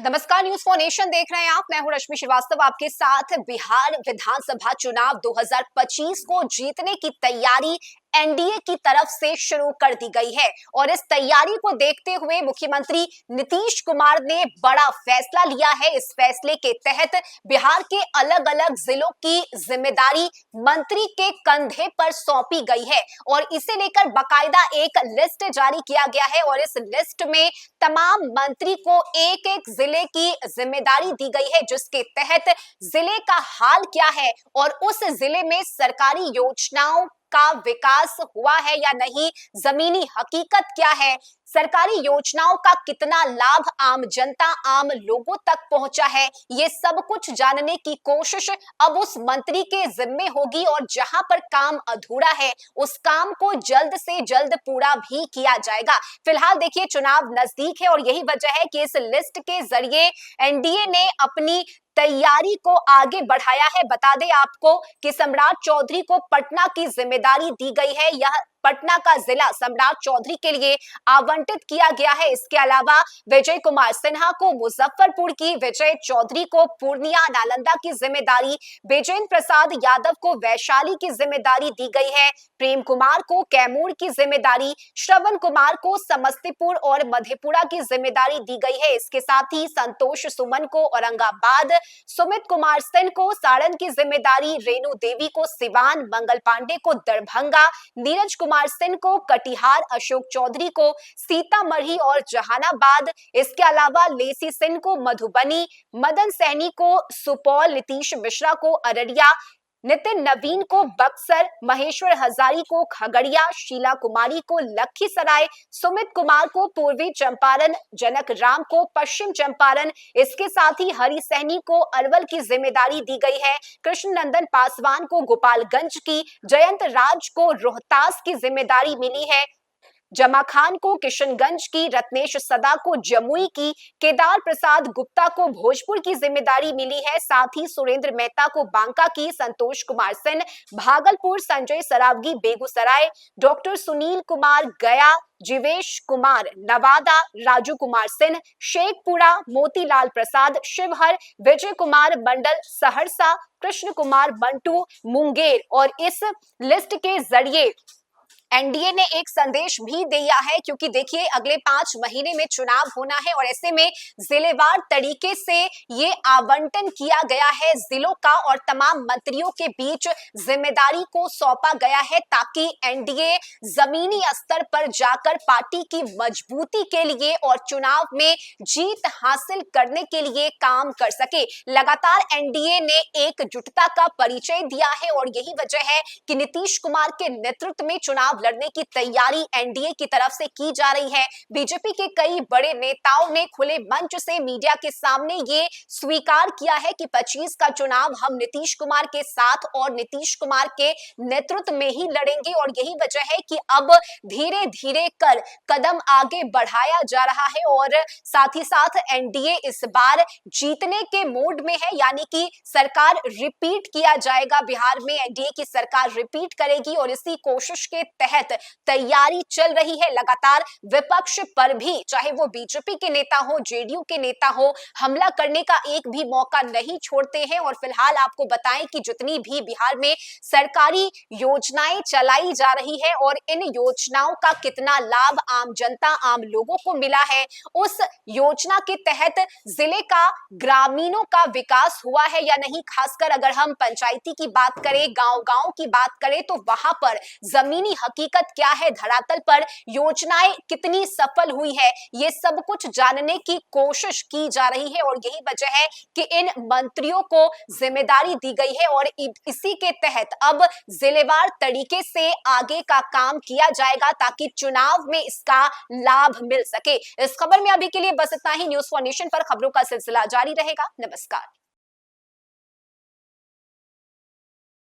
नमस्कार, news for nation देख रहे हैं आप। मैं हूं रश्मि श्रीवास्तव आपके साथ। बिहार विधानसभा चुनाव 2025 को जीतने की तैयारी एनडीए की तरफ से शुरू कर दी गई है और इस तैयारी को देखते हुए मुख्यमंत्री नीतीश कुमार ने बड़ा फैसला लिया है। इस फैसले के तहत बिहार के अलग अलग जिलों की जिम्मेदारी मंत्री के कंधे पर सौंपी गई है और इसे लेकर बाकायदा एक लिस्ट जारी किया गया है और इस लिस्ट में तमाम मंत्री को एक एक जिले की जिम्मेदारी दी गई है, जिसके तहत जिले का हाल क्या है और उस जिले में सरकारी योजनाओं का विकास हुआ है या नहीं, जमीनी हकीकत क्या है, सरकारी योजनाओं का कितना लाभ आम जनता आम लोगों तक पहुंचा है, ये सब कुछ जानने की कोशिश अब उस मंत्री के जिम्मे होगी और जहां पर काम अधूरा है उस काम को जल्द से जल्द पूरा भी किया जाएगा। फिलहाल देखिए, चुनाव नजदीक है और यही वजह है कि इस लिस्ट के जरिए एनडीए ने अपनी तैयारी को आगे बढ़ाया है। बता दें आपको कि सम्राट चौधरी को पटना की जिम्मेदारी दी गई है। यह पटना का जिला सम्राट चौधरी के लिए आवंटित किया गया है। इसके अलावा विजय कुमार सिन्हा को मुजफ्फरपुर की, विजय चौधरी को पूर्णिया नालंदा की जिम्मेदारी, विजेंद्र प्रसाद यादव को वैशाली की जिम्मेदारी दी गई है, प्रेम कुमार को कैमूर की जिम्मेदारी, श्रवण कुमार को समस्तीपुर और मधेपुरा की जिम्मेदारी दी गई है। इसके साथ ही संतोष सुमन को औरंगाबाद, सुमित कुमार सेन को सारण की जिम्मेदारी, रेणु देवी को सिवान, मंगल पांडे को दरभंगा, नीरज कुमार सिंह को कटिहार, अशोक चौधरी को सीतामढ़ी और जहानाबाद, इसके अलावा लेसी सिंह को मधुबनी, मदन सैनी को सुपौल, नीतीश मिश्रा को अररिया, नितिन नवीन को बक्सर, महेश्वर हजारी को खगड़िया, शीला कुमारी को लखीसराय, सुमित कुमार को पूर्वी चंपारण, जनक राम को पश्चिम चंपारण, इसके साथ ही हरि सहनी को अरवल की जिम्मेदारी दी गई है, कृष्ण नंदन पासवान को गोपालगंज की, जयंत राज को रोहतास की जिम्मेदारी मिली है, जमा खान को किशनगंज की, रत्नेश सदा को जमुई की, केदार प्रसाद गुप्ता को भोजपुर की जिम्मेदारी मिली है। साथ ही सुरेंद्र मेहता को बांका की, संतोष कुमार सेन भागलपुर, संजय सरावगी बेगूसराय, डॉक्टर सुनील कुमार गया, जीवेश कुमार नवादा, राजू कुमार सिंह शेखपुरा, मोतीलाल प्रसाद शिवहर, विजय कुमार मंडल सहरसा, कृष्ण कुमार मंटू मुंगेर। और इस लिस्ट के जरिए एनडीए ने एक संदेश भी दिया है, क्योंकि देखिए अगले 5 महीने में चुनाव होना है और ऐसे में जिलेवार तरीके से ये आवंटन किया गया है जिलों का और तमाम मंत्रियों के बीच जिम्मेदारी को सौंपा गया है, ताकि एनडीए जमीनी स्तर पर जाकर पार्टी की मजबूती के लिए और चुनाव में जीत हासिल करने के लिए काम कर सके। लगातार एनडीए ने एकजुटता का परिचय दिया है और यही वजह है कि नीतीश कुमार के नेतृत्व में चुनाव लड़ने की तैयारी एनडीए की तरफ से की जा रही है। बीजेपी के कई बड़े नेताओं ने खुले मंच से मीडिया के सामने ये स्वीकार किया है कि 25 का चुनाव हम नीतीश कुमार के साथ और नीतीश कुमार के नेतृत्व में ही लड़ेंगे और यही वजह है कि अब धीरे धीरे कर कदम आगे बढ़ाया जा रहा है और साथ ही साथ एनडीए इस बार जीतने के मूड में है, यानी कि सरकार रिपीट किया जाएगा। बिहार में एनडीए की सरकार रिपीट करेगी और इसी कोशिश के तहत तैयारी चल रही है। लगातार विपक्ष पर भी, चाहे वो बीजेपी के नेता हो, जेडीयू के नेता हो, हमला करने का एक भी मौका नहीं छोड़ते हैं। और फिलहाल आपको बताएं कि जितनी भी बिहार में सरकारी योजनाएं चलाई जा रही है और इन योजनाओं का कितना लाभ आम जनता आम लोगों को मिला है, उस योजना के तहत जिले का ग्रामीणों का विकास हुआ है या नहीं, खासकर अगर हम पंचायती की बात करें, गांव-गांव की बात करें, तो वहां पर जमीनी हकीकत क्या है, धरातल पर योजनाएं कितनी सफल हुई है, ये सब कुछ जानने की कोशिश की जा रही है और यही वजह है कि इन मंत्रियों को जिम्मेदारी दी गई है और इसी के तहत अब जिलेवार तरीके से आगे का काम किया जाएगा ताकि चुनाव में इसका लाभ मिल सके। इस खबर में अभी के लिए बस इतना ही। न्यूज फॉर नेशन पर खबरों का सिलसिला जारी रहेगा। नमस्कार।